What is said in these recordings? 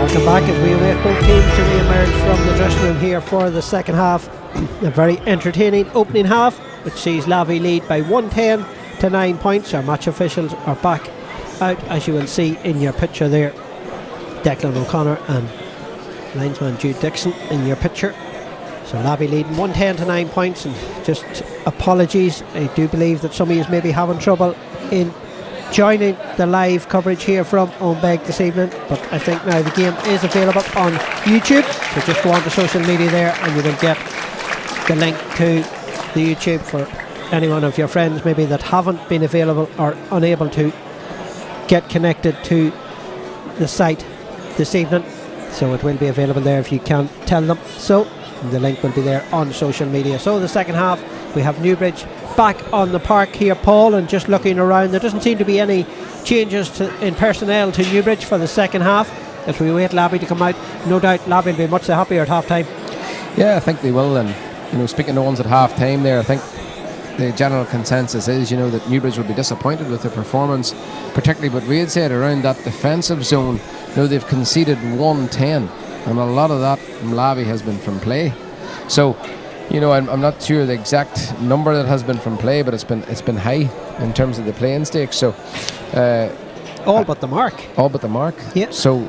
Welcome back as we await both teams to re-emerge from the dressing room here for the second half. A very entertaining opening half, which sees Lavey lead by 110 to 9 points. Our match officials are back out, as you will see in your picture there. Declan O'Connor and linesman Jude Dixon in your picture. So Lavey leading 110 to 9 points, and just apologies, I do believe that some of you may be having trouble in joining the live coverage here from Owenbeg this evening, but I think now the game is available on YouTube, so just go on to social media there and you will get the link to the YouTube for any one of your friends maybe that haven't been available or unable to get connected to the site this evening. So it will be available there if you can tell them so. The link will be there on social media. So the second half, we have Newbridge back on the park here, Paul, and just looking around, there doesn't seem to be any changes in personnel to Newbridge for the second half as we wait Lavey to come out. No doubt Lavey will be much the happier at half time. Yeah, I think they will. And speaking to ones at half time there, I think the general consensus is that Newbridge will be disappointed with their performance, particularly what we had said around that defensive zone. They've conceded 110, and a lot of that from Lavey has been from play. So I'm not sure the exact number that has been from play, but it's been high in terms of the playing stakes. So all but the mark. All but the mark. Yeah. So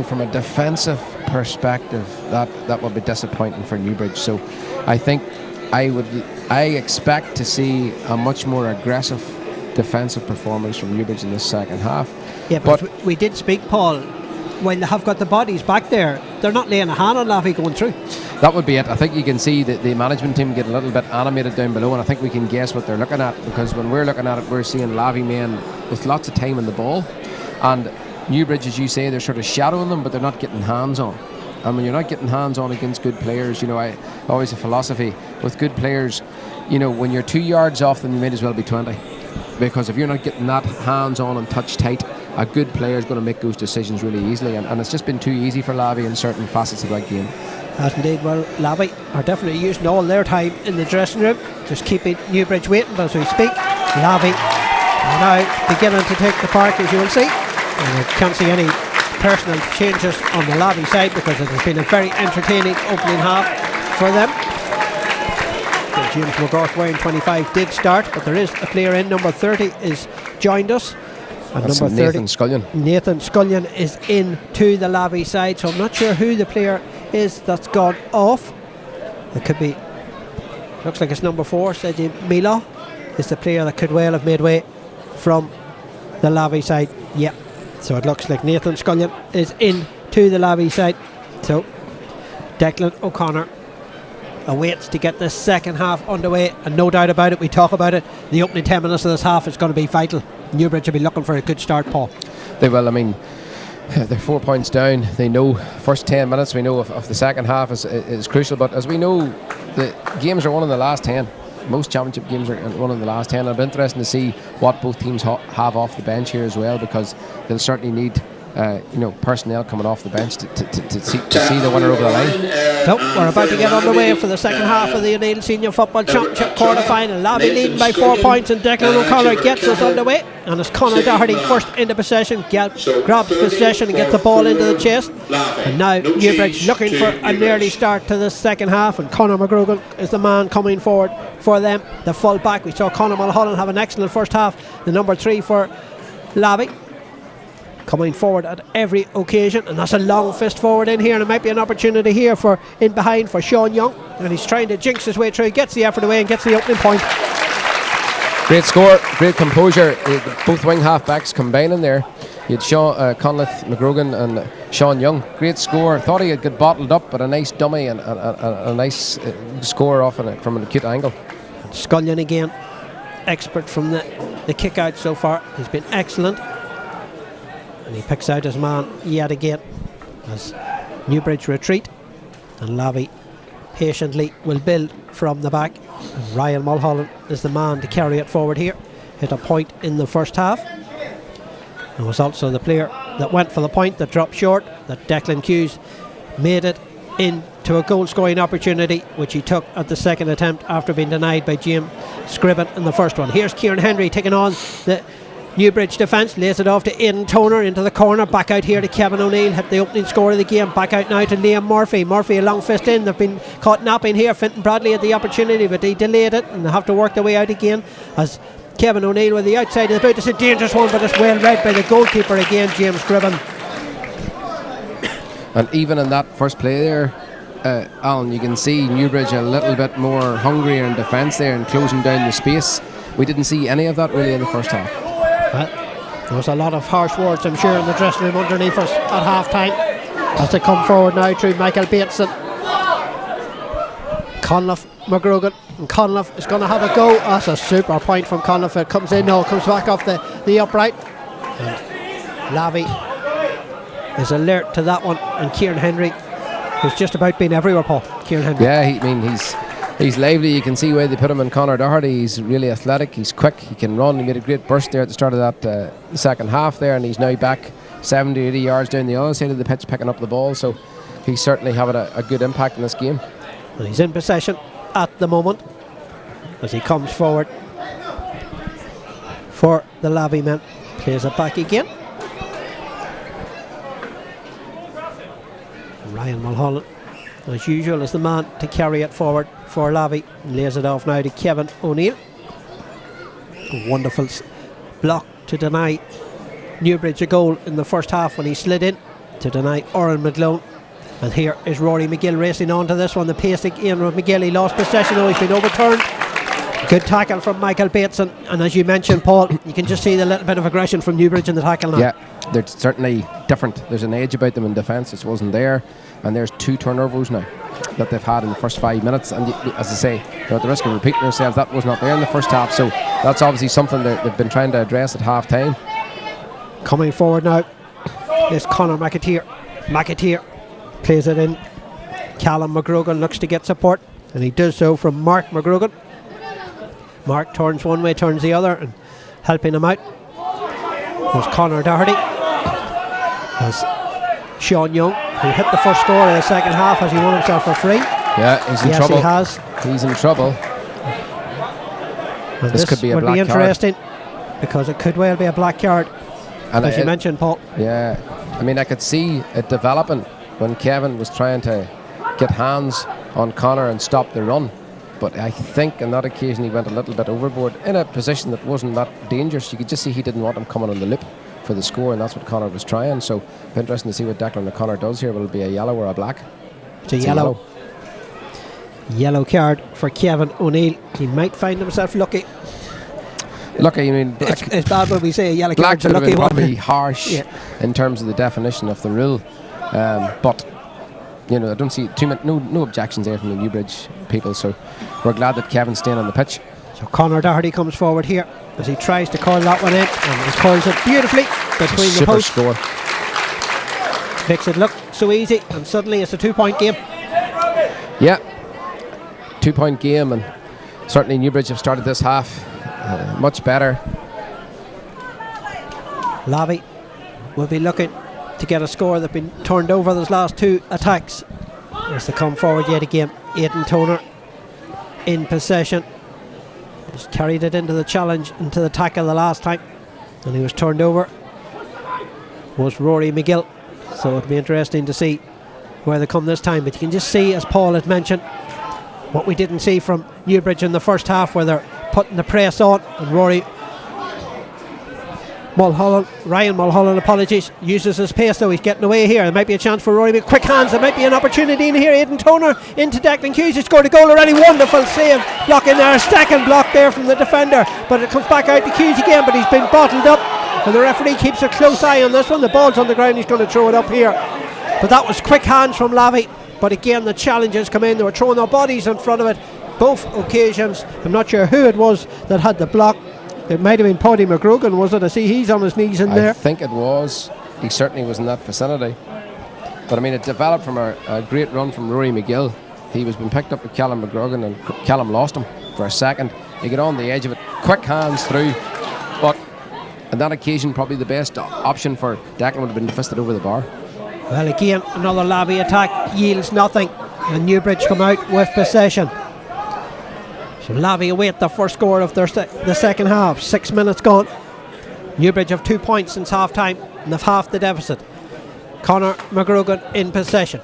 from a defensive perspective, that would be disappointing for Newbridge. So I think I expect to see a much more aggressive defensive performance from Newbridge in this second half. Yeah, but we did speak, Paul. When they have got the bodies back there, they're not laying a hand on Lavey going through. That would be it. I think you can see that the management team get a little bit animated down below, and I think we can guess what they're looking at, because when we're looking at it, we're seeing Lavey men with lots of time on the ball, and Newbridge, as you say, they're sort of shadowing them, but they're not getting hands on. And when you're not getting hands on against good players, I always a philosophy with good players, when you're 2 yards off them, you might as well be 20, because if you're not getting that hands on and touch tight, a good player is going to make those decisions really easily, and it's just been too easy for Lavey in certain facets of that game. As indeed. Well, Lavey are definitely using all their time in the dressing room, just keeping Newbridge waiting as we speak. Lavey are now beginning to take the park, as you will see, and I can't see any personal changes on the Lavey side because it has been a very entertaining opening half for them. So James McGrath wearing 25 did start, but there is a player in, number 30 is joined us. And that's number 30, Nathan Scullion. Nathan Scullion is in to the Lavey side, so I'm not sure who the player is that's gone off. It could be, looks like it's number 4, Seji Mila is the player that could well have made way from the Lavey side. Yeah, so it looks like Nathan Scullion is in to the Lavey side. So Declan O'Connor awaits to get this second half underway, and no doubt about it, we talk about it, the opening 10 minutes of this half is going to be vital. Newbridge will be looking for a good start, Paul. They will. They're 4 points down. They know first 10 minutes we know of the second half is crucial, but as we know, the games are won in the last 10. Most championship games are won in the last 10. It'll be interesting to see what both teams have off the bench here as well, because they'll certainly need personnel coming off the bench to see the winner over the line. So we're about to get underway for the second half of the O'Neill Senior Football Championship quarter-final. Lavey leading by 4 points, and Declan O'Connor gets us underway, and it's Conor Doherty first into possession, grabs possession and gets the ball into the chest, and now Newbridge looking for an early start to the second half, and Conor McGrogan is the man coming forward for them, the full back. We saw Conor Mulholland have an excellent first half, the number 3 for Lavey, coming forward at every occasion, and that's a long fist forward in here, and it might be an opportunity here for in behind for Sean Young, and he's trying to jinx his way through, gets the effort away and gets the opening point. Great score, great composure, both wing half backs combining there. You had Conleth McGrogan and Sean Young. Great score. Thought he had got bottled up, but a nice dummy and a nice score off from an acute angle. Scullion again, expert from the kick out so far. He's been excellent. And he picks out his man yet again as Newbridge retreat, and Lavey patiently will build from the back, and Ryan Mulholland is the man to carry it forward here. Hit a point in the first half, and was also the player that went for the point that dropped short, that Declan Hughes made it into a goal scoring opportunity, which he took at the second attempt after being denied by James Scriven in the first one. Here's Kieran Henry taking on the Newbridge defence lays it off to Aidan Toner into the corner. Back out here to Kevin O'Neill. Hit the opening score of the game. Back out now to Liam Murphy. Murphy a long fist in. They've been caught napping here. Fintan Bradley had the opportunity, but they delayed it and they have to work their way out again as Kevin O'Neill with the outside of the boot. It's a dangerous one, but it's well read by the goalkeeper again, James Gribben. And even in that first play there, Alan, you can see Newbridge a little bit more hungrier in defence there and closing down the space. We didn't see any of that really in the first half. Well, there was a lot of harsh words, I'm sure, in the dressing room underneath us at half time as they come forward now through Michael Bateson. Conliffe, McGrogan, and Conliffe is going to have a go. That's a super point from Conliffe. It comes in, no, it comes back off the upright. And Lavey is alert to that one, and Kieran Henry, who's just about been everywhere, Paul. Kieran Henry. Yeah, he's lively. You can see where they put him in Conor Doherty. He's really athletic, he's quick, he can run. He made a great burst there at the start of that second half there, and he's now back 70, 80 yards down the other side of the pitch picking up the ball, so he's certainly having a good impact in this game. And he's in possession at the moment as he comes forward for the Lavey men. Plays it back again. Ryan Mulholland, as usual, is the man to carry it forward for Lavey. Lays it off now to Kevin O'Neill. A wonderful block to deny Newbridge a goal in the first half when he slid in to deny Oran McGlone. And here is Rory McGill racing on to this one. The pace in with McGill. He lost possession, though he's been overturned. Good tackle from Michael Bateson. And as you mentioned, Paul, you can just see the little bit of aggression from Newbridge in the tackle now. Yeah, they're certainly different. There's an edge about them in defence. It wasn't there. And there's 2 turnovers now that they've had in the first 5 minutes. And as I say, at the risk of repeating ourselves, that was not there in the first half. So that's obviously something that they've been trying to address at half time. Coming forward now is Conor McAteer. McAteer plays it in. Callum McGrogan looks to get support, and he does so from Mark McGrogan. Mark turns one way, turns the other, and helping him out was Conor Doherty. As Sean Young, who hit the first score in the second half, has he won himself for free? Yeah, he's in trouble. Yes, he has. He's in trouble. This could be a black card. Would be interesting because it could well be a black card, and as you mentioned, Paul. Yeah, I mean, I could see it developing when Kevin was trying to get hands on Conor and stop the run. But I think on that occasion he went a little bit overboard in a position that wasn't that dangerous. You could just see he didn't want him coming on the lip for the score, and that's what Conor was trying. So it's interesting to see what Declan O'Connor does here. Will it be a yellow or a black? It's a yellow. Yellow card for Kevin O'Neill. He might find himself lucky. Lucky, I mean, it's bad when we say a yellow black card's a lucky one. Probably harsh in terms of the definition of the rule. But you know, I don't see no objections there from the Newbridge people, so we're glad that Kevin's staying on the pitch. So Conor Doherty comes forward here as he tries to curl that one in, and he curls it beautifully between the posts. Score. Makes it look so easy, and suddenly it's a 2-point game. Yeah, 2-point game, and certainly Newbridge have started this half much better. Lavey will be looking to get a score. They've been turned over those last 2 attacks as they come forward yet again. Aidan Toner in possession. He's carried it into the challenge, into the tackle the last time, and he was turned over. Was Rory McGill. So it'll be interesting to see where they come this time. But you can just see, as Paul had mentioned, what we didn't see from Newbridge in the first half, where they're putting the press on, and Ryan Mulholland, apologies, uses his pace, though he's getting away here. There might be a chance for Rory. Quick hands, there might be an opportunity in here. Aidan Toner into Declan Hughes. He scored a goal already. Wonderful save, blocking there, a second block there from the defender, but it comes back out to Hughes again, but he's been bottled up, and the referee keeps a close eye on this one. The ball's on the ground, he's going to throw it up here, but that was quick hands from Lavey. But again, the challengers come in, they were throwing their bodies in front of it both occasions. I'm not sure who it was that had the block. It might have been Paddy McGrogan, was it? I see he's on his knees in there. I think it was. He certainly was in that vicinity. But I mean, it developed from a great run from Rory McGill. He was being picked up with Callum McGrogan, and Callum lost him for a second. He got on the edge of it, quick hands through. But on that occasion, probably the best option for Declan would have been to fist it over the bar. Well, again, another Lavey attack yields nothing, and Newbridge come out with possession. So Lavey await the first score of the second half. 6 minutes gone. Newbridge have 2 points since half time and have half the deficit. Conor McGrogan in possession.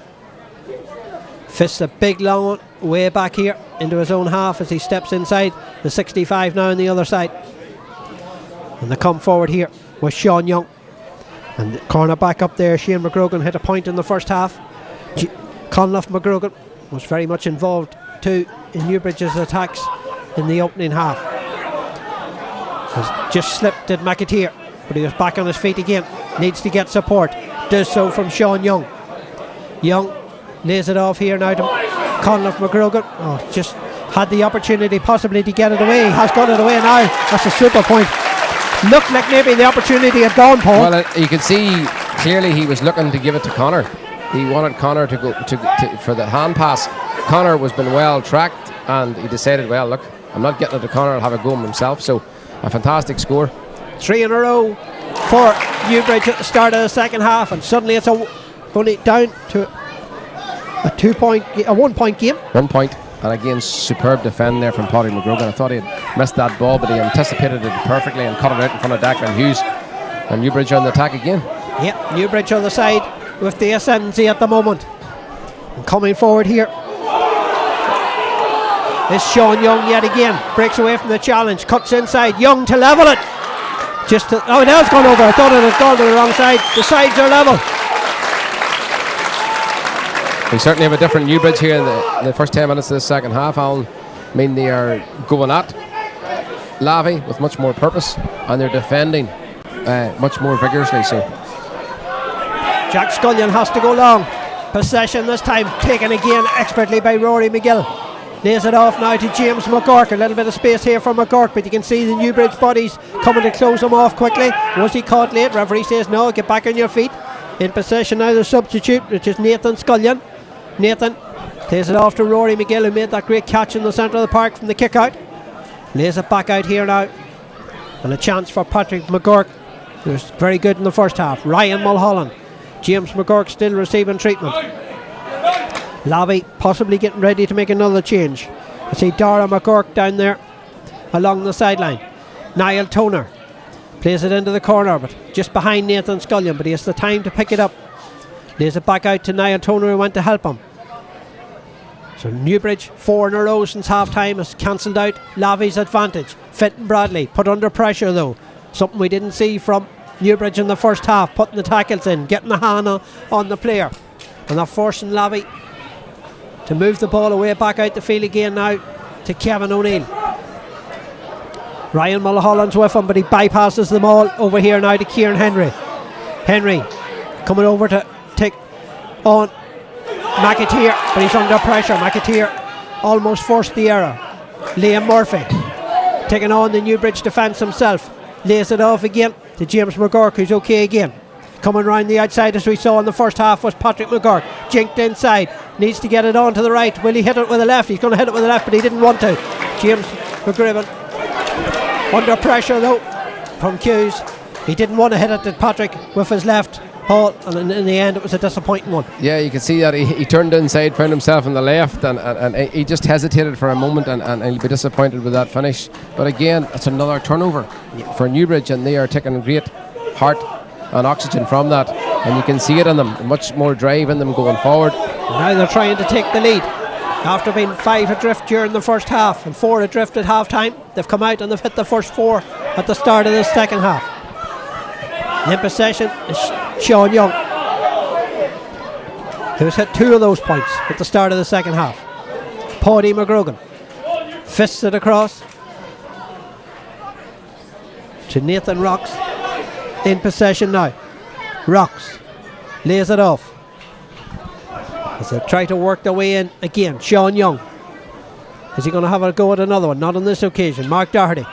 Fists a big long one way back here into his own half as he steps inside. The 65 now on the other side. And they come forward here with Sean Young. And the corner back up there, Shane McGrogan hit a point in the first half. Conleth McGrogan was very much involved too in Newbridge's attacks in the opening half. Has just slipped at McAteer, but he was back on his feet again. Needs to get support. Does so from Sean Young. Young lays it off here now to Conleth McGrogan. Oh, just had the opportunity possibly to get it away. He has got it away now. That's a super point. Looked like maybe the opportunity had gone, Paul. Well, you can see clearly he was looking to give it to Conor. He wanted Conor to go to for the hand pass. Conor was been well tracked, and he decided, well, look, I'm not getting it to Conor. I'll have a go himself. So, a fantastic score. 3 in a row for Newbridge at the start of the second half, and suddenly it's only down to a 1 point game. 1 point, and again, superb defend there from Paddy McGrogan. I thought he had missed that ball, but he anticipated it perfectly and cut it out in front of Declan Hughes. And Newbridge on the attack again. Yep, Newbridge on the side with the ascendancy at the moment. And coming forward here is Sean Young yet again. Breaks away from the challenge, cuts inside. Young to level it. Oh, now it's gone over. I thought it had gone to the wrong side. The sides are level. We certainly have a different Newbridge here in the first 10 minutes of the second half, Alan. I mean, they are going at Lavey with much more purpose, and they're defending much more vigorously. So Jack Scullion has to go long. Possession this time taken again expertly by Rory McGill. Lays it off now to James McGurk. A little bit of space here for McGurk, but you can see the Newbridge bodies coming to close him off quickly. Was he caught late? Referee says no, get back on your feet. In possession now the substitute, which is Nathan Scullion. Nathan plays it off to Rory McGill, who made that great catch in the centre of the park from the kick out. Lays it back out here now, and a chance for Patrick McGurk, who was very good in the first half. Ryan Mulholland. James McGurk still receiving treatment. Lavey possibly getting ready to make another change. I see Dara McGurk down there along the sideline. Niall Toner plays it into the corner, but just behind Nathan Scullion, but he has the time to pick it up. Lays it back out to Niall Toner, who went to help him. So Newbridge, 4 in a row since half time, has cancelled out Lavey's advantage. Fitton Bradley put under pressure though, something we didn't see from Newbridge in the first half, putting the tackles in, getting the hand on the player, and they're forcing Lavey to move the ball away back out the field again now to Kevin O'Neill. Ryan Mulholland's with him, but he bypasses them all over here now to Kieran Henry. Henry coming over to take on McAteer, but he's under pressure. McAteer almost forced the error. Liam Murphy taking on the Newbridge defence himself. Lays it off again to James McGurk, who's okay again. Coming round the outside as we saw in the first half was Patrick McGurk. Jinked inside, needs to get it on to the right. Will he hit it with the left? He's going to hit it with the left, but he didn't want to. James McGriven under pressure though from Hughes. He didn't want to hit it to Patrick with his left, Paul, and in the end it was a disappointing one. Yeah, you can see that he turned inside, found himself on the left, and he just hesitated for a moment, and he'll be disappointed with that finish. But again, it's another turnover for Newbridge, and they are taking great heart and oxygen from that, and you can see it in them, much more drive in them going forward. Now they're trying to take the lead after being 5 adrift during the first half and 4 adrift at half time. They've come out and they've hit the first 4 at the start of the second half. In possession is Sean Young, who's hit 2 of those points at the start of the second half. Paddy McGrogan fists it across to Nathan Rocks. In possession now. Rocks lays it off as they try to work their way in again. Sean Young, is he going to have a go at another one? Not on this occasion. Mark Doherty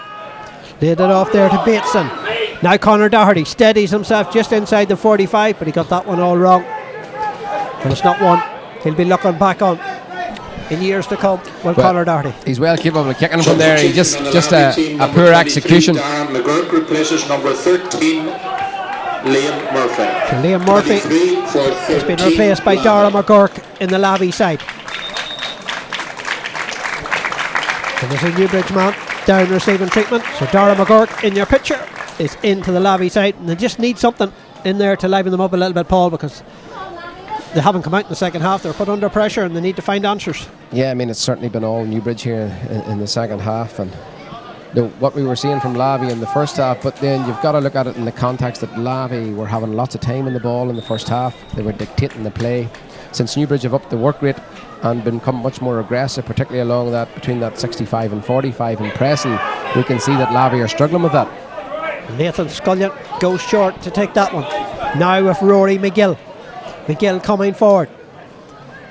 laid it off there to Bateson. Now Conor Doherty steadies himself just inside the 45, but he got that one all wrong, and it's not one he'll be looking back on in years to come. Well, Conor Doherty, he's well capable of kicking from there. He just a poor execution. McGurk replaces number 13 Liam Murphy. So Liam Murphy has been replaced by Dara McGurk in the Lavey side. And there's a Newbridge man down receiving treatment. So Dara McGurk in your picture is into the Lavey side, and they just need something in there to liven them up a little bit, Paul, because they haven't come out in the second half. They're put under pressure and they need to find answers. Yeah, I mean, it's certainly been all Newbridge here in the second half, and what we were seeing from Lavey in the first half, but then you've got to look at it in the context that Lavey were having lots of time in the ball in the first half. They were dictating the play. Since Newbridge have upped the work rate and become much more aggressive, particularly along that between that 65 and 45 in pressing, we can see that Lavey are struggling with that. Nathan Scullion goes short to take that one. Now with Rory McGill. McGill coming forward.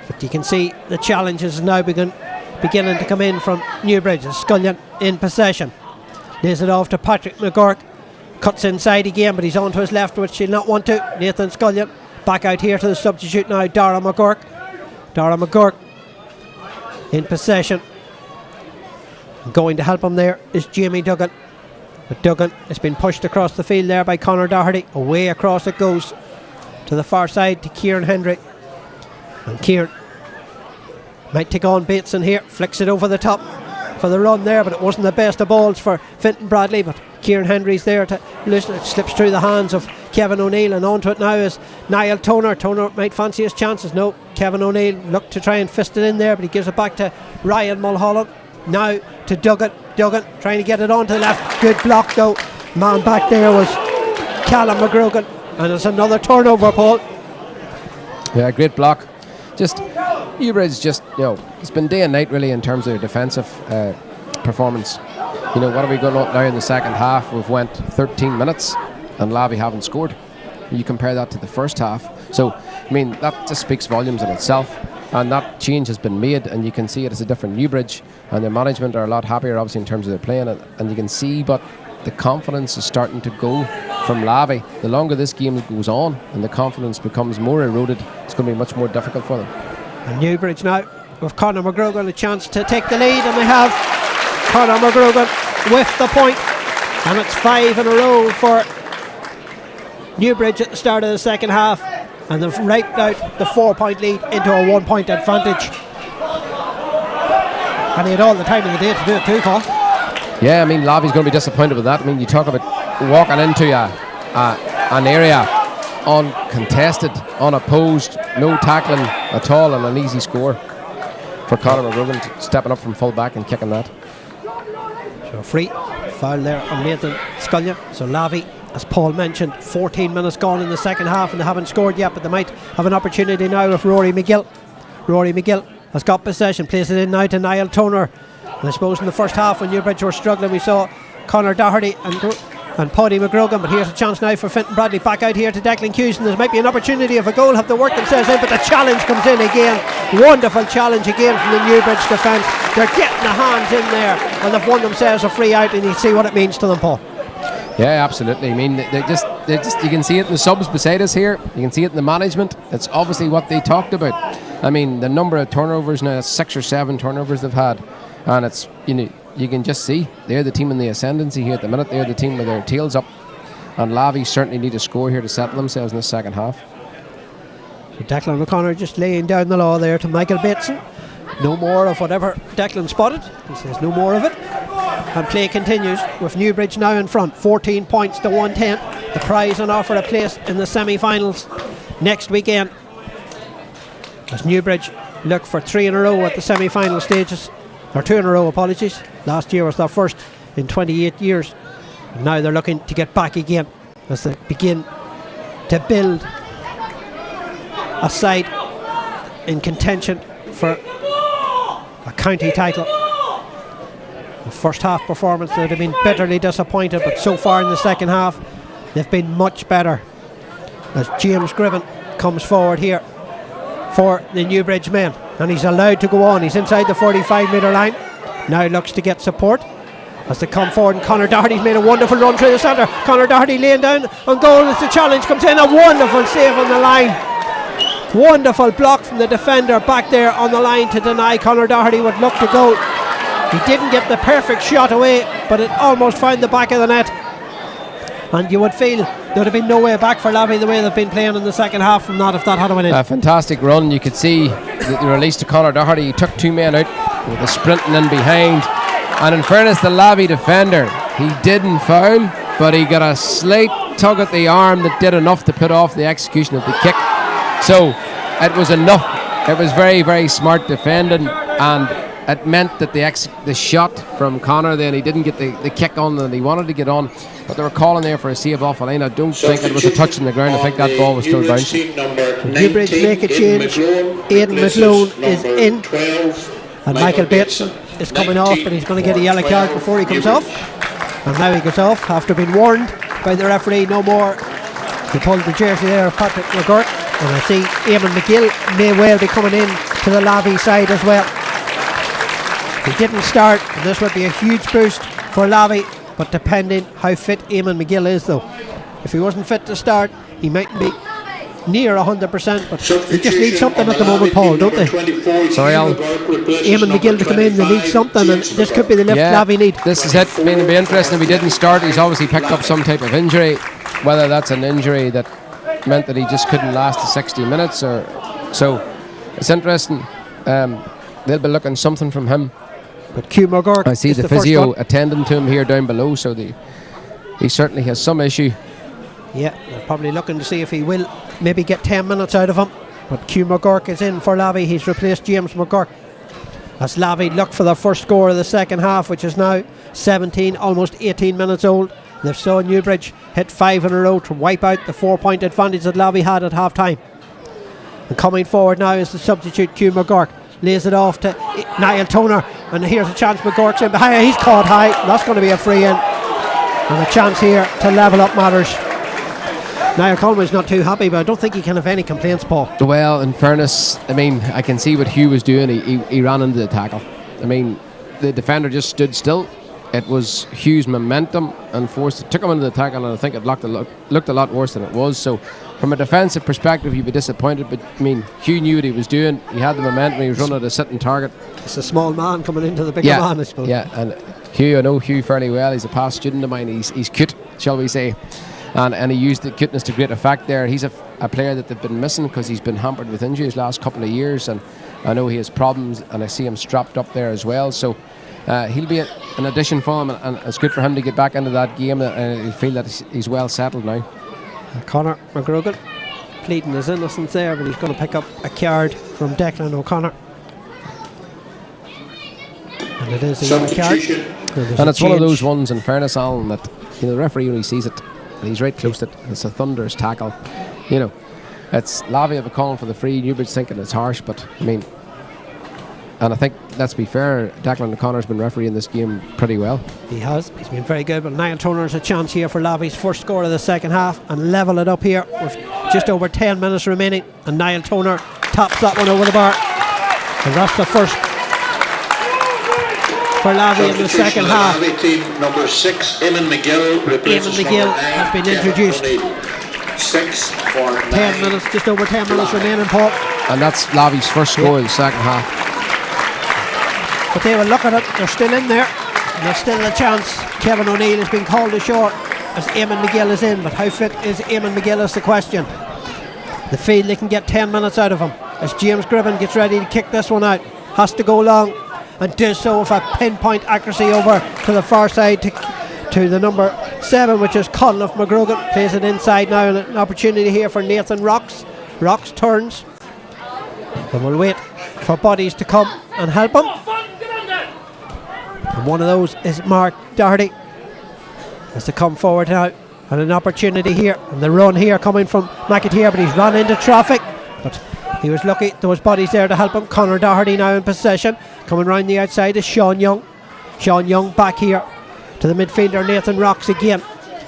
But you can see the challenge is now beginning to come in from Newbridge. Scullion in possession. Lays it off to Patrick McGurk. Cuts inside again, but he's on to his left, which he'll not want to. Nathan Scullion back out here to the substitute now, Dara McGurk. Dara McGurk in possession. Going to help him there is Jamie Duggan. But Duggan has been pushed across the field there by Conor Doherty. Away across it goes to the far side to Kieran Hendry. And Kieran might take on Bateson here. Flicks it over the top for the run there, but it wasn't the best of balls for Fintan Bradley. But Kieran Hendry's there to listen. It slips through the hands of Kevin O'Neill, and onto it now is Niall Toner. Toner might fancy his chances. No, Kevin O'Neill looked to try and fist it in there, but he gives it back to Ryan Mulholland. Now to Duggan. Duggan trying to get it onto the left. Good block though. Man back there was Callum McGrogan, and it's another turnover, Paul. Yeah, great block. Just Newbridge, just it's been day and night really in terms of their defensive performance. What are we going on now in the second half? We've went 13 minutes and Lavey haven't scored. You compare that to the first half. So I mean, that just speaks volumes in itself. And that change has been made, and you can see it as a different Newbridge, and the management are a lot happier obviously in terms of their playing, and you can see but the confidence is starting to go from Lavey. The longer this game goes on and the confidence becomes more eroded, it's going to be much more difficult for them. And Newbridge now with Conor McGrogan a chance to take the lead, and they have Conor McGrogan with the point, and it's 5 in a row for Newbridge at the start of the second half. And they've raped out the 4-point lead into a 1-point advantage. And he had all the time in the day to do it too, Paul. Yeah, I mean, Lavey's going to be disappointed with that. I mean, you talk about walking into an area uncontested, unopposed, no tackling at all, and an easy score for Conor McGrogan stepping up from full back and kicking that. So free foul there on Nathan Scullion. So Lavey, as Paul mentioned, 14 minutes gone in the second half and they haven't scored yet, but they might have an opportunity now with Rory McGill. Rory McGill has got possession, plays it in now to Niall Toner. And I suppose in the first half when Newbridge were struggling, we saw Conor Doherty and Paddy McGrogan, but here's a chance now for Fintan Bradley back out here to Declan Hughes, and there might be an opportunity if a goal have to work themselves in, but the challenge comes in again. Wonderful challenge again from the Newbridge defence. They're getting the hands in there and they've won themselves a free out, and you see what it means to them, Paul. Yeah, absolutely. I mean, they just you can see it in the subs beside us here. You can see it in the management. It's obviously what they talked about. I mean, the number of turnovers now, 6 or 7 turnovers they've had, and it's you can just see they're the team in the ascendancy here at the minute. They're the team with their tails up, and Lavey certainly need a score here to settle themselves in the second half. So Declan O'Connor just laying down the law there to Michael Bateson. No more of whatever Declan spotted. He says no more of it. And play continues with Newbridge now in front, 14 points to 110. The prize on offer, a place in the semi-finals next weekend, as Newbridge look for 3 in a row at the semi-final stages, or 2 in a row, apologies. Last year was their first in 28 years. And now they're looking to get back again as they begin to build a side in contention for a county title. The first half performance, they'd have been bitterly disappointed, but so far in the second half they've been much better, as James Griven comes forward here for the Newbridge men, and he's allowed to go on. He's inside the 45 metre line, now looks to get support as they come forward, and Conor Doherty's made a wonderful run through the centre. Conor Doherty laying down on goal as the challenge comes in, a wonderful save on the line. Wonderful block from the defender back there on the line to deny Conor Doherty would look to go. He didn't get the perfect shot away, but it almost found the back of the net. And you would feel there would have been no way back for Lavey the way they've been playing in the second half from that, if that had went in. A fantastic run. You could see the release to Conor Doherty. He took 2 men out with a sprinting in behind. And in fairness, the Lavey defender, he didn't foul. but he got a slight tug at the arm that did enough to put off the execution of the kick. So it was enough. It was very, very smart defending, and it meant that the shot from Connor, then he didn't get the kick on that he wanted to get on, but they were calling there for a save off the line. I don't think it was a touch on the ground. I think that ball was still bouncing. Newbridge make a change. Aidan McLone is in, and Michael Bates is coming off, but he's going to get a yellow card before he comes off. And now he goes off after being warned by the referee no more. He pulled the jersey there of Patrick McGurk, and I see Eamon McGill may well be coming in to the Lavey side as well. He didn't start, and this would be a huge boost for Lavey, but depending how fit Eamon McGill is though. If he wasn't fit to start, he might be near 100%, but they just need something at the moment, Paul, don't they? Sorry, Alan. Eamon McGill to come in, they need something, and this could be the lift Lavey need. This is it. I mean, it'll be interesting if he didn't start. He's obviously picked up some type of injury, whether that's an injury that meant that he just couldn't last the 60 minutes or so. It's interesting. They'll be looking something from him. But Q McGurk, I see the physio attending to him here down below, so he certainly has some issue. Yeah, they're probably looking to see if he will maybe get 10 minutes out of him. But Q McGurk is in for Lavey. He's replaced James McGurk. As Lavey look for their first score of the second half, which is now 17, almost 18 minutes old. They've saw Newbridge hit 5 in a row to wipe out the 4-point advantage that Lavey had at half time. And coming forward now is the substitute Q McGurk. Lays it off to Niall Toner, and here's a chance. McGurk's in behind. He's caught high. That's going to be a free in, and a chance here to level up matters. Niall Conway's not too happy, but I don't think he can have any complaints, Paul. Well, in fairness, I mean, I can see what Hugh was doing. He ran into the tackle. I mean, the defender just stood still. It was Hugh's momentum and force that took him into the tackle, and I think it looked a lot worse than it was. So from a defensive perspective, you'd be disappointed, but I mean, Hugh knew what he was doing. He had the momentum. He was running at a sitting target. It's a small man coming into the bigger man, I suppose. Yeah, and Hugh, I know Hugh fairly well. He's a past student of mine. He's cute, shall we say, and he used the cuteness to great effect there. He's a player that they've been missing because he's been hampered with injuries last couple of years, and I know he has problems, and I see him strapped up there as well. So he'll be an addition for him, and it's good for him to get back into that game, and he'll feel that he's well settled now. Conor McGrogan pleading his innocence there, but he's going to pick up a card from Declan O'Connor. And it is a yellow card. And it's one of those ones, in fairness, Alan, that the referee, when he sees it, and he's right close to it, it's a thunderous tackle. It's Lavey have a calling for the free. Newbridge thinking it's harsh, but I mean, and I think, let's be fair, Declan O'Connor's been refereeing this game pretty well. He has. He's been very good. But Niall Toner's a chance here for Lavey's first score of the second half and level it up here with just over 10 minutes remaining. And Niall Toner taps that one over the bar. And that's the first for Lavey in the second half. Team number 6, Eamon McGill. Eamon McGill has been introduced. 6 for 10 minutes, just over 10 minutes remaining, Paul. And that's Lavey's first score in the second half. But they will look at it, they're still in there, and there's still a chance. Kevin O'Neill has been called ashore as Eamon McGill is in, but how fit is Eamon McGill is the question. The field, they can get 10 minutes out of him as James Gribben gets ready to kick this one out. Has to go long and does so with a pinpoint accuracy over to the far side to the number 7, which is Conliffe McGrogan. Plays it inside now, and an opportunity here for Nathan Rocks. Rocks turns and we'll wait for bodies to come and help him. And one of those is Mark Doherty. Has to come forward now, and an opportunity here, and the run here coming from McAteer, but he's run into traffic, but he was lucky there was bodies there to help him. Conor Doherty now in possession, coming round the outside is Sean Young. Sean Young back here to the midfielder Nathan Rocks again.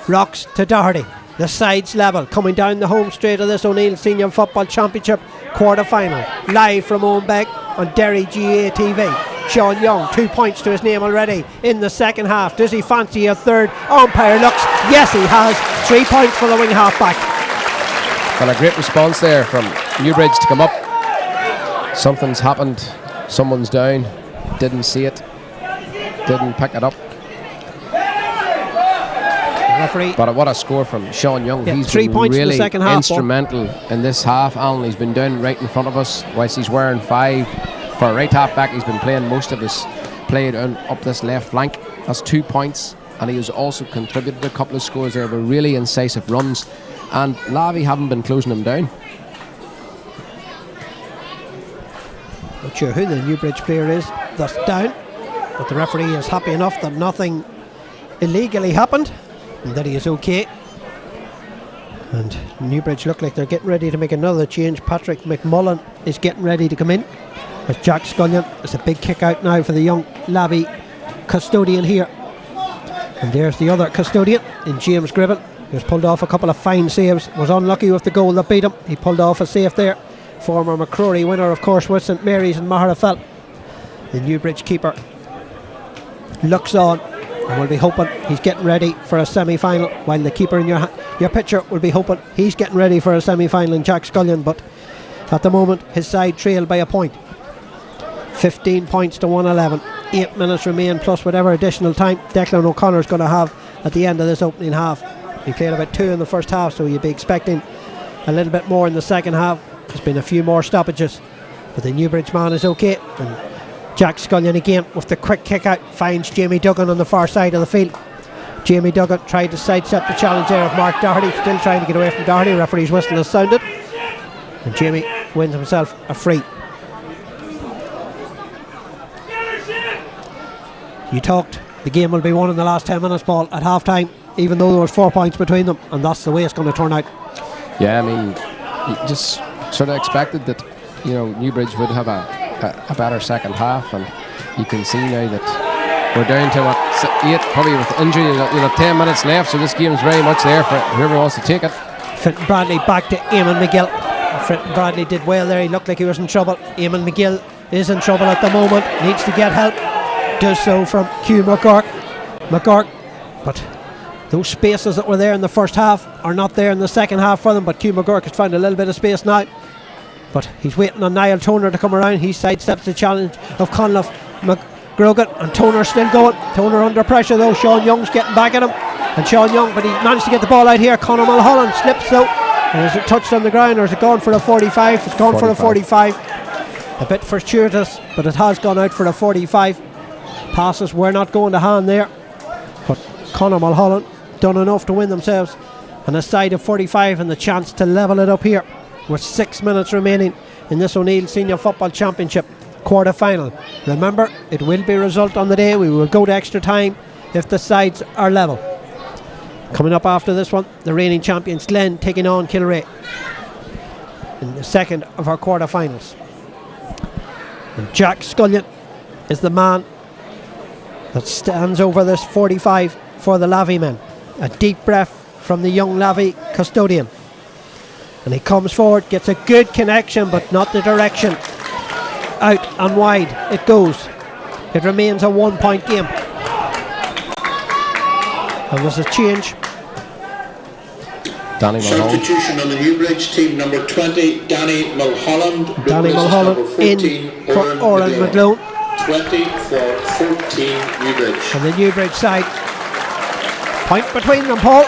Rocks to Doherty, the sides level, coming down the home straight of this O'Neill Senior Football Championship quarter-final, live from Owenbeg on Derry GAA TV. Sean Young, 2 points to his name already in the second half. Does he fancy a third? Umpire looks, yes he has. 3 points for the wing half back. Well, a great response there from Newbridge to come up. Something's happened, someone's down, didn't see it, didn't pick it up. Referee. But what a score from Sean Young. Yeah, he's 3 been points really in the second half, instrumental in this half. Alan, he's been down right in front of us whilst he's wearing 5. For a right half back, he's been playing most of his play up this left flank. That's 2 points. and he has also contributed a couple of scores there with really incisive runs, and Lavey haven't been closing him down. Not sure who the Newbridge player is that's down, but the referee is happy enough that nothing illegally happened and that he is okay. And Newbridge look like they're getting ready to make another change. Patrick McMullen is getting ready to come in as Jack Scullion. It's a big kick out now for the young Lavey custodian here. And there's the other custodian in James Gribben, who's pulled off a couple of fine saves. Was unlucky with the goal that beat him. He pulled off a save there. Former McCrory winner, of course, with St Mary's and Maharafel. The Newbridge keeper looks on and will be hoping he's getting ready for a semi-final, while the keeper in your picture will be hoping he's getting ready for a semi-final in Jack Scullion. But at the moment his side trailed by a point, 15 points to 111. 8 minutes remain plus whatever additional time Declan O'Connor's going to have at the end of this opening half. He played about 2 in the first half, so you'd be expecting a little bit more in the second half. There's been a few more stoppages, but the Newbridge man is okay. And Jack Scullion again with the quick kick out finds Jamie Duggan on the far side of the field. Jamie Duggan tried to sidestep the challenge there of Mark Doherty, still trying to get away from Doherty. Referee's whistle has sounded, and Jamie wins himself a free. You talked the game will be won in the last 10 minutes, Paul, at half time, even though there was 4 points between them, and that's the way it's going to turn out. Yeah, I mean, you just sort of expected that, you know, Newbridge would have a better second half, and you can see now that we're down to what, 8, probably with injury. You'll have 10 minutes left, so this game's very much there for whoever wants to take it. Fintan Bradley back to Eamon McGill. Fintan Bradley did well there. He looked like he was in trouble. Eamon McGill is in trouble at the moment, needs to get help. Does so from Hugh McGurk, but those spaces that were there in the first half are not there in the second half for them. But Hugh McGurk has found a little bit of space now, but he's waiting on Niall Toner to come around. He sidesteps the challenge of Conleth McGrogan, and Toner still going. Toner under pressure though. Sean Young's getting back at him, and Sean Young, but he managed to get the ball out here. Conor Mulholland slips though, and is it touched on the ground, or is it gone for a 45? It's gone 45. For a 45. A bit fortuitous, but it has gone out for a 45. Passes were not going to hand there, but Conor Mulholland done enough to win themselves an side of 45 and the chance to level it up here with 6 minutes remaining in this O'Neill Senior Football Championship quarter final. Remember, it will be result on the day. We will go to extra time if the sides are level. Coming up after this one, the reigning champions Glen taking on Kilrea in the second of our quarter finals. And Jack Scullion is the man that stands over this 45 for the Lavey men. A deep breath from the young Lavey custodian, and he comes forward, gets a good connection but not the direction. Out and wide it goes. It remains a 1 point game, and there's a change. Danny Mulholland. Substitution on the Newbridge team, number 20 Danny Mulholland. Danny Mulholland in for Oran McGlone. 20 for 14 Newbridge. And the Newbridge side, point between them, Paul.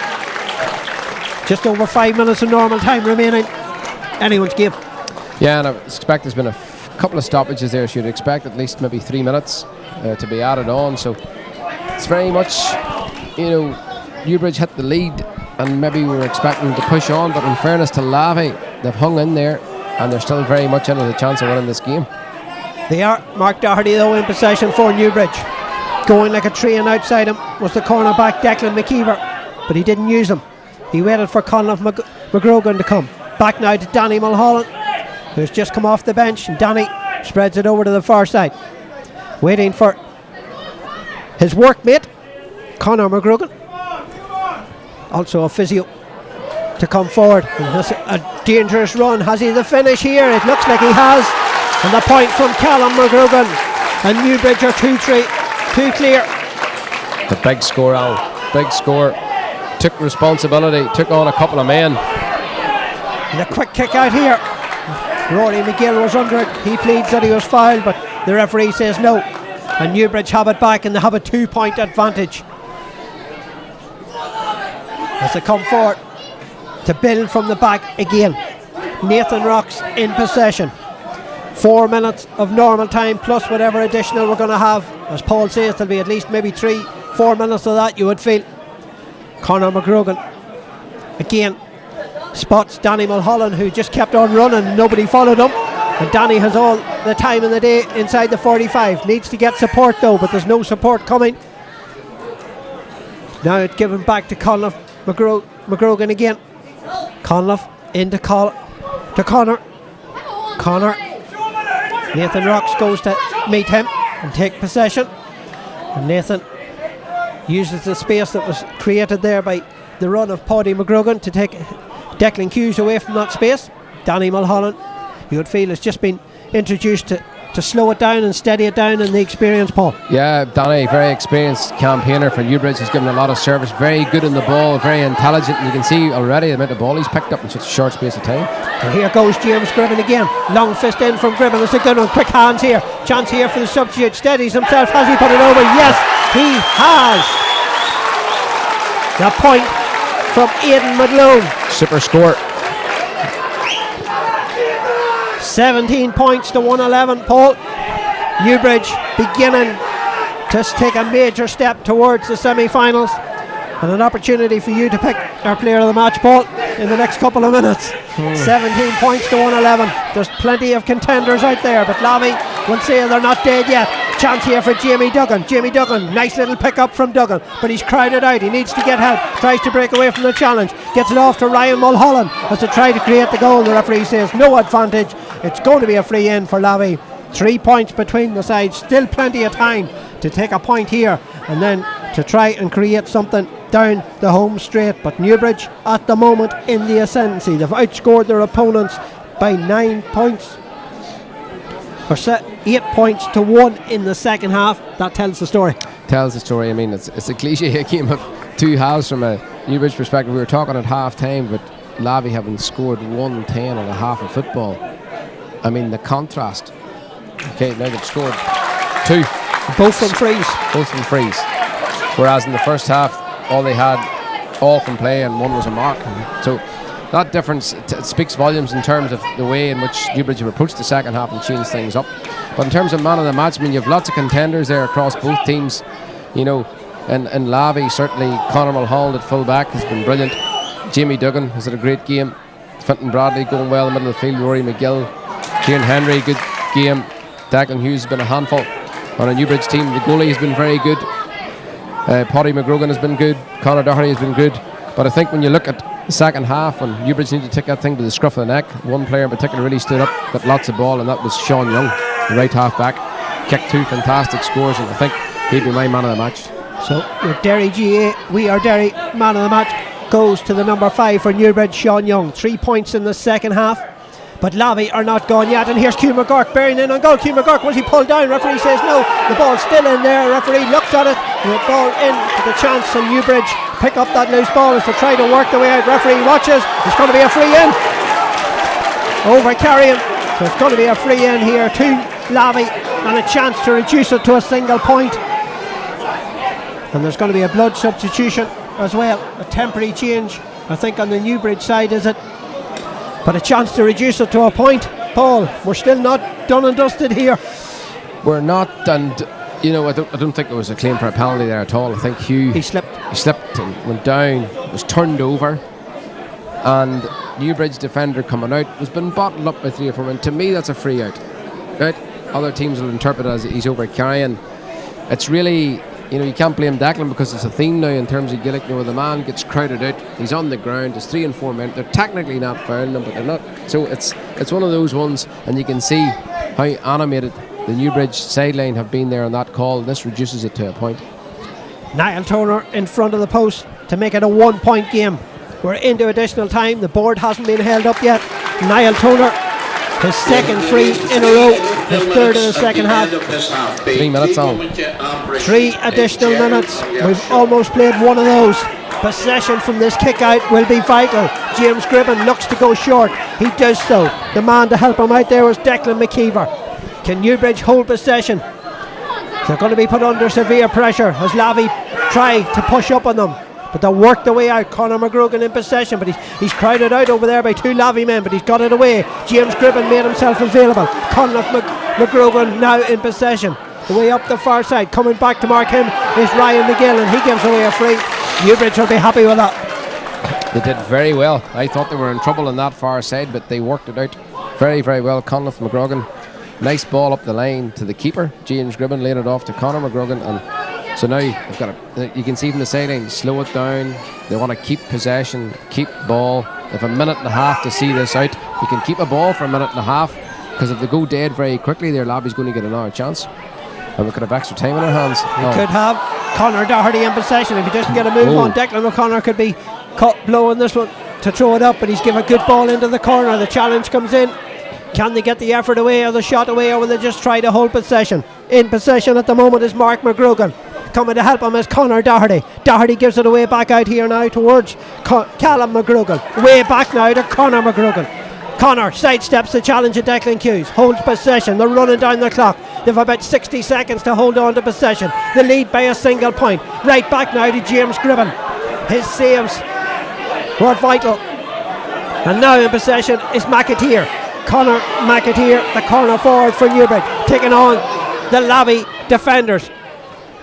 Just over 5 minutes of normal time remaining. Anyone's game. Yeah, and I expect there's been a couple of stoppages there, so you'd expect at least maybe 3 minutes to be added on. So it's very much, you know, Newbridge hit the lead and maybe we were expecting to push on, but in fairness to Lavey, they've hung in there and they're still very much in with a chance of winning this game. They are. Mark Doherty though in possession for Newbridge. Going like a train outside him was the cornerback Declan McKeever, but he didn't use him. He waited for Conleth McGrogan to come. Back now to Danny Mulholland, who's just come off the bench, and Danny spreads it over to the far side, waiting for his workmate Conor McGrogan, also a physio, to come forward. And that's a dangerous run. Has he the finish here? It looks like he has. And the point from Callum McGrogan, and Newbridge are 2 clear. The big score, Al. Big score. Took responsibility, took on a couple of men. And a quick kick out here. Rory McGill was under it. He pleads that he was fouled, but the referee says no. And Newbridge have it back, and they have a 2 point advantage as they come forward to build from the back again. Nathan Rocks in possession. 4 minutes of normal time plus whatever additional we're going to have. As Paul says, there'll be at least maybe 3 4 minutes of that, you would feel. Conor McGrogan again spots Danny Mulholland, who just kept on running. Nobody followed him. And Danny has all the time in the day inside the 45. Needs to get support though, but there's no support coming. Now it's given back to Conliffe. McGrogan again. Conliffe into Conor. Conor. Nathan Rocks goes to meet him and take possession. And Nathan uses the space that was created there by the run of Paddy McGrogan to take Declan Hughes away from that space. Danny Mulholland, you would feel, has just been introduced to slow it down and steady it down in the experience, Paul. Yeah, Danny, very experienced campaigner for Newbridge. He's given a lot of service, very good in the ball, very intelligent, and you can see already the amount of ball he's picked up in such a short space of time. And here goes James Gribben again. Long fist in from Gribben. It's a good one. Quick hands here. Chance here for the substitute. Steadies himself. Has he put it over? Yes, he has. The point from Aidan McLoone. Super score. 17 points to 111, Paul. Newbridge beginning to take a major step towards the semi-finals, and an opportunity for you to pick our player of the match, Paul, in the next couple of minutes. 17 points to 111. There's plenty of contenders out there, but Lavey will say they're not dead yet. Chance here for Jamie Duggan. Jamie Duggan, nice little pick up from Duggan, but he's crowded out. He needs to get help. Tries to break away from the challenge. Gets it off to Ryan Mulholland as to try to create the goal. The referee says no advantage. It's going to be a free in for Lavey. 3 points between the sides. Still plenty of time to take a point here and then to try and create something down the home straight. But Newbridge at the moment in the ascendancy. They've outscored their opponents by 9 points. Or 8 points to 1 in the second half. That tells the story. Tells the story. I mean, it's a cliche game of two halves from a Newbridge perspective. We were talking at half time, but Lavey having scored 110 and a half of football. I mean, the contrast. Okay, now they've scored 2. Both from frees. Both from frees. Whereas in the first half, all they had, all from play, and 1 was a mark. So that difference it speaks volumes in terms of the way in which Newbridge have approached the second half and changed things up. But in terms of man of the match, I mean, you have lots of contenders there across both teams. You know, and Lavey, certainly Conor Mulholland at full back has been brilliant. Jamie Duggan has had a great game. Fintan Bradley going well in the middle of the field. Rory McGill. Kieran Henry, good game. Declan Hughes has been a handful. On a Newbridge team, the goalie has been very good. Paddy McGrogan has been good. Conor Doherty has been good. But I think when you look at the second half, when Newbridge needed to take that thing to the scruff of the neck, one player in particular really stood up, got lots of ball, and that was Sean Young, the right half back. Kicked 2 fantastic scores, and I think he'd be my man of the match. So your Derry GAA, we are Derry, man of the match goes to the number 5 for Newbridge, Sean Young. 3 points in the second half. But Lavey are not gone yet, and here's Hugh McGurk bearing in on goal. Hugh McGurk, was he pulled down? Referee says no. The ball's still in there. Referee looks at it, and the ball in to the chance, and Newbridge pick up that loose ball as they try to work the way out. Referee watches. It's going to be a free in. Over carrying. So it's going to be a free in here to Lavey, and a chance to reduce it to a single point. And there's going to be a blood substitution as well, a temporary change, I think, on the Newbridge side, is it? But a chance to reduce it to a point. Paul, we're still not done and dusted here. We're not, and you know, I don't think there was a claim for a penalty there at all. I think Hugh He slipped and went down, was turned over, and Newbridge defender coming out has been bottled up by 3 or 4 men. To me, that's a free out. Right? Other teams will interpret it as he's over carrying. It's really, you know, you can't blame Declan because it's a theme now in terms of Gaelic. You know, the man gets crowded out, he's on the ground, there's 3 and 4 men. They're technically not fouling him, but they're not. So it's one of those ones, and you can see how animated the Newbridge sideline have been there on that call. This reduces it to a point. Niall Turner in front of the post to make it a 1 point game. We're into additional time. The board hasn't been held up yet. Niall Turner, his second free in a row, his third in the second half. 3 minutes on. 3 additional minutes. We've almost played one of those. Possession from this kick out will be vital. James Gribben looks to go short. He does so. The man to help him out there was Declan McKeever. Can Newbridge hold possession? They're going to be put under severe pressure as Lavey try to push up on them, but they'll work the way out. Conor McGrogan in possession, but he's crowded out over there by 2 Lavey men, but he's got it away. James Gribben made himself available. Conor McGrogan now in possession. the way up the far side. Coming back to mark him is Ryan McGill, and he gives away a free. Newbridge will be happy with that. They did very well. I thought they were in trouble on that far side, but they worked it out very, very well. Conleth McGrogan, nice ball up the line to the keeper. James Gribben laid it off to Conor McGrogan, and so now they've got you can see from the sideline, slow it down. They want to keep possession, keep ball. They have a minute and a half to see this out. You can keep a ball for a minute and a half, because if they go dead very quickly, their Lavey's going to get another chance. And we could have extra time in our hands. We could have Conor Doherty in possession. If he doesn't get a move on, Declan O'Connor could be caught blowing this one to throw it up, but he's given a good ball into the corner. The challenge comes in. Can they get the effort away or the shot away, or will they just try to hold possession? In possession at the moment is Mark McGrogan. Coming to help him is Conor Doherty. Doherty gives it away back out here now towards Callum McGrogan. Way back now to Conor McGrogan. Conor sidesteps the challenge of Declan Hughes. Holds possession. They're running down the clock. They've about 60 seconds to hold on to possession. The lead by a single point. Right back now to James Gribben. His saves were vital. And now in possession is McAteer. Conor McAteer, the corner forward for Newbridge, taking on the Lavey defenders.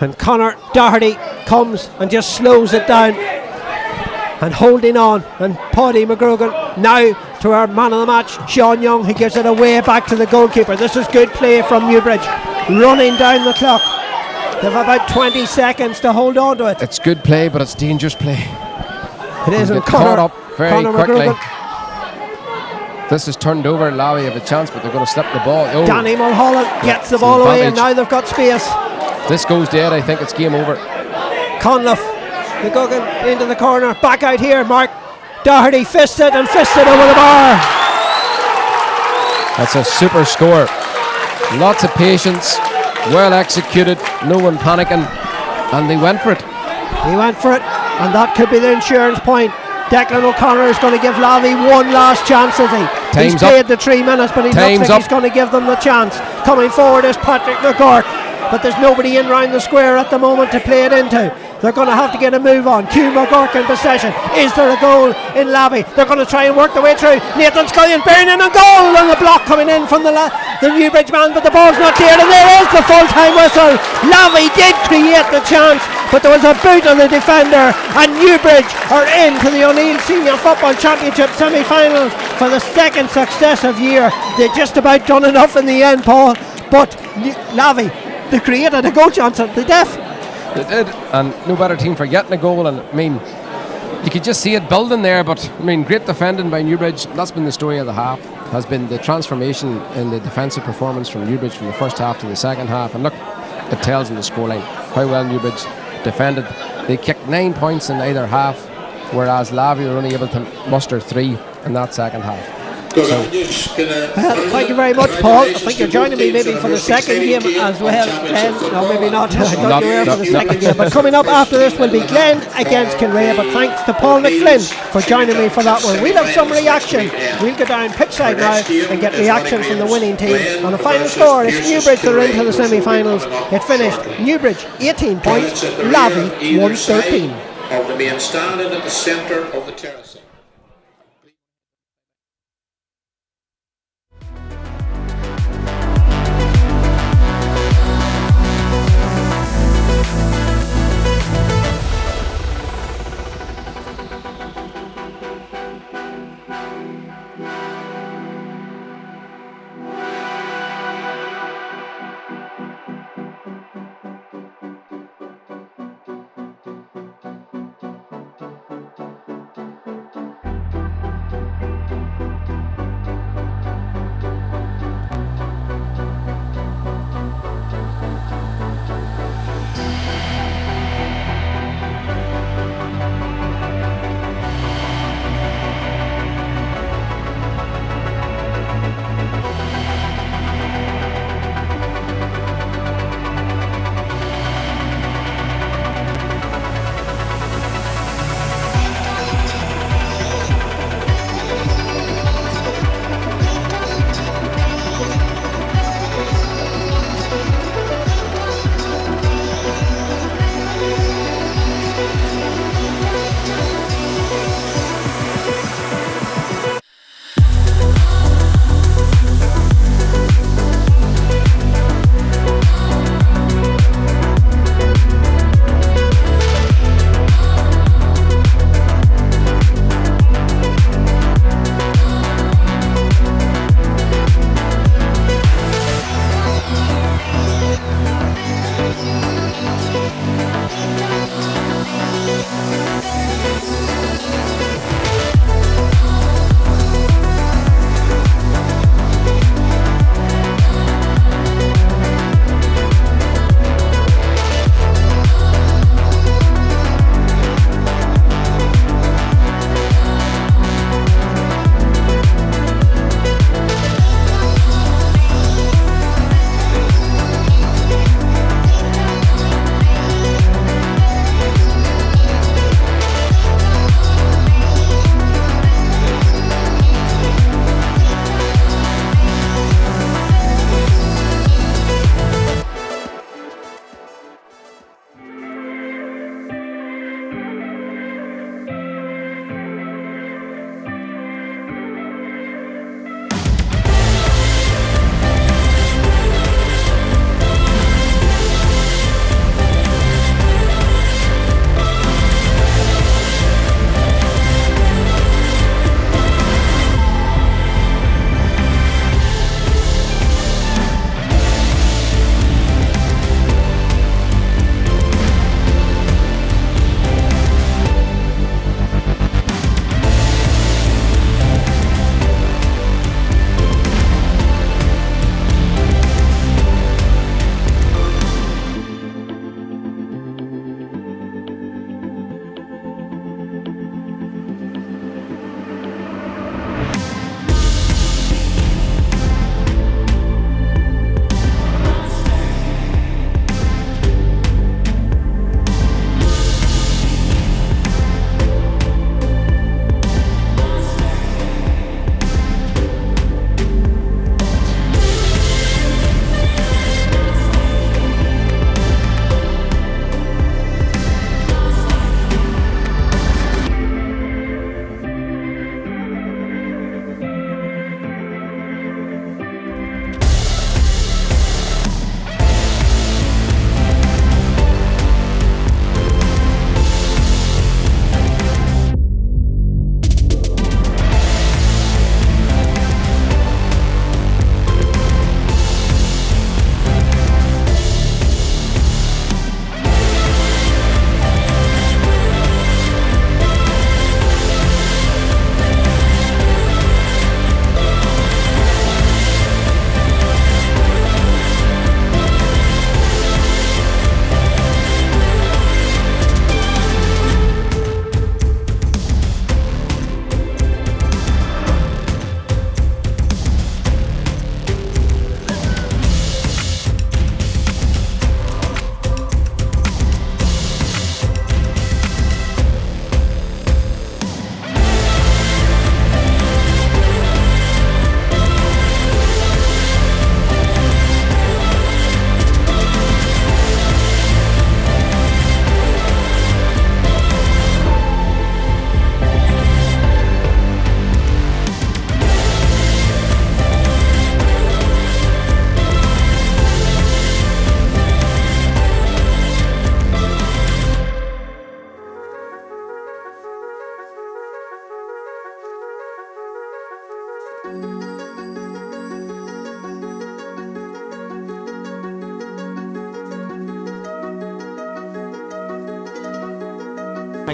And Conor Doherty comes and just slows it down. And holding on. And Paddy McGrogan now to our man of the match, Sean Young. He gives it away back to the goalkeeper. This is good play from Newbridge. Running down the clock. They've about 20 seconds to hold on to it. It's good play, but it's dangerous play. It is. And caught up very quickly. This is turned over. Lavey have a chance, but they're going to slip the ball. Oh. Danny Mulholland gets the ball away, and now they've got space. This goes dead. I think it's game over. Conleth McGugan into the corner. Back out here. Mark Doherty fisted over the bar. That's a super score. Lots of patience. Well executed. No one panicking. And they went for it. He went for it. And that could be the insurance point. Declan O'Connor is going to give Lavey one last chance, is he? He's played the 3 minutes, but he looks like he's going to give them the chance. Coming forward is Patrick McGork, but there's nobody in round the square at the moment to play it into. They're going to have to get a move on. Hugh McGork in possession. Is there a goal in Lavey? They're going to try and work their way through. Nathan Scullion bearing in a goal, and the block coming in from the Newbridge man, but the ball's not cleared, and there is the full-time whistle. Lavey did create the chance, but there was a boot on the defender, and Newbridge are into the O'Neill Senior Football Championship semi-finals for the second successive year. They just about done enough in the end, Paul, but Lavey, they created a goal chance at the death. They did, and no better team for getting a goal. And I mean, you could just see it building there, but I mean, great defending by Newbridge. That's been the story of the half, has been the transformation in the defensive performance from Newbridge from the first half to the second half. And look, it tells in the scoreline how well Newbridge defended. They kicked 9 points in either half, whereas Lavey were only able to muster 3 in that second half. So, thank you very much, Paul. I think you're joining me maybe for the second game as well, Glenn. No, maybe not. I thought you were for the second game. But coming up after this will be Glen against Kinrea. But thanks to Paul McFlynn for joining me for that one. We'll have some reaction. We'll go down pitch side now and get reaction from the winning team. On the final score, it's Newbridge that are into the semi-finals. It finished Newbridge 18 points, Lavey 113. Of the main stand and at the centre of the terrace.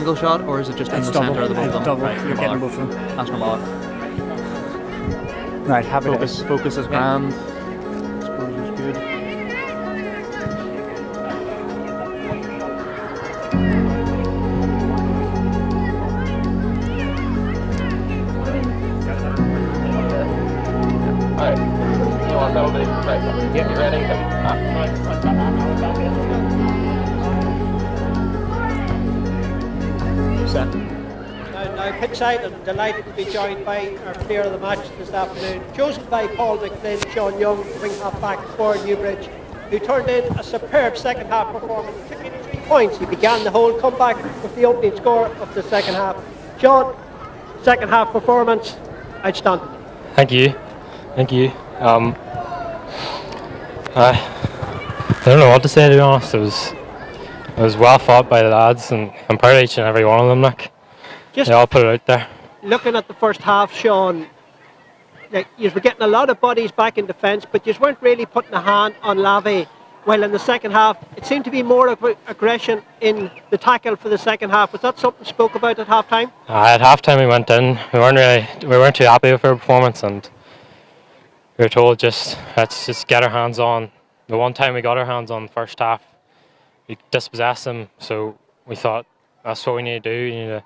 single shot, or is it just in the centre of the both of them? Double. Right, You're no getting bother. both of them. That's no bother. Right, happy days. Focus is grand. Exposure's good. Alright. You want that over there? Right. Get you ready. Set. Now pitch side, I'm delighted to be joined by our player of the match this afternoon, chosen by Paul McFlynn, Sean Young, wing half back for Newbridge, who turned in a superb second half performance, took in 3 points. He began the whole comeback with the opening score of the second half. Sean, second half performance, outstanding. Thank you. I don't know what to say, to be honest. It was well fought by the lads, and I'm proud of each and every one of them. Like, Just they all put it out there. looking at the first half, Sean, like, you were getting a lot of bodies back in defence, but you weren't really putting a hand on Lavey. While in the second half, it seemed to be more aggression in the tackle for the second half. Was that something spoke about at half time? At half time we went in. We weren't too happy with our performance, and we were told let's just get our hands on. The one time we got our hands on the first half, we dispossessed them. So we thought that's what we need to do. You need to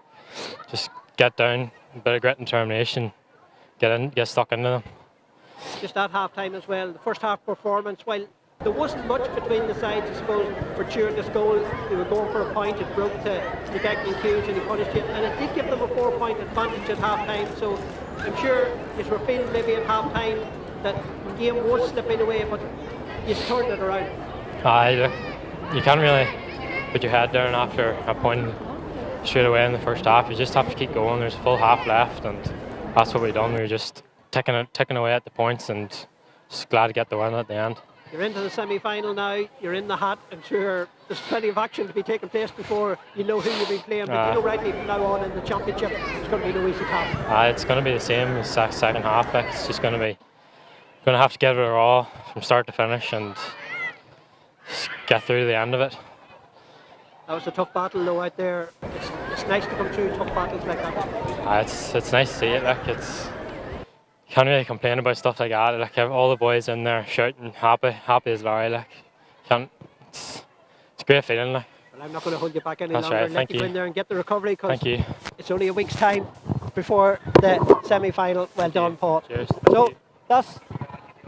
just get down, a bit of grit and determination, get stuck into them. Just at half time as well, the first half performance, while there wasn't much between the sides, I suppose, for Turin's goal. They were going for a point, it broke to Declan Hughes and he punished it, and it did give them a 4-point advantage at half time. So I'm sure you were feeling maybe at half time that the game was slipping away, but you turned it around. You can't really put your head down after a point straight away in the first half. You just have to keep going. There's a full half left, and that's what we've done. We were just ticking away at the points, and just glad to get the win at the end. You're into the semi-final now, you're in the hat. I'm sure there's plenty of action to be taking place before you know who you'll be playing, but you know rightly from now on in the championship it's going to be no easy task. It's going to be the same as second half. Like, it's just going to have to give it our all from start to finish and just get through the end of it. That was a tough battle though out there. It's nice to come through tough battles like that. It's nice to see it. Like, you can't really complain about stuff like that. Like, all the boys in there shouting, happy as Larry. Like, it's a great feeling. Like. Well, I'm not going to hold you back any That's longer. right, Let you go in there and get the recovery, because it's only a week's time before the semi-final. Well done, Paul. Cheers. So that's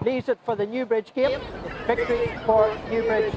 leaves it for the Newbridge game. Victory for Newbridge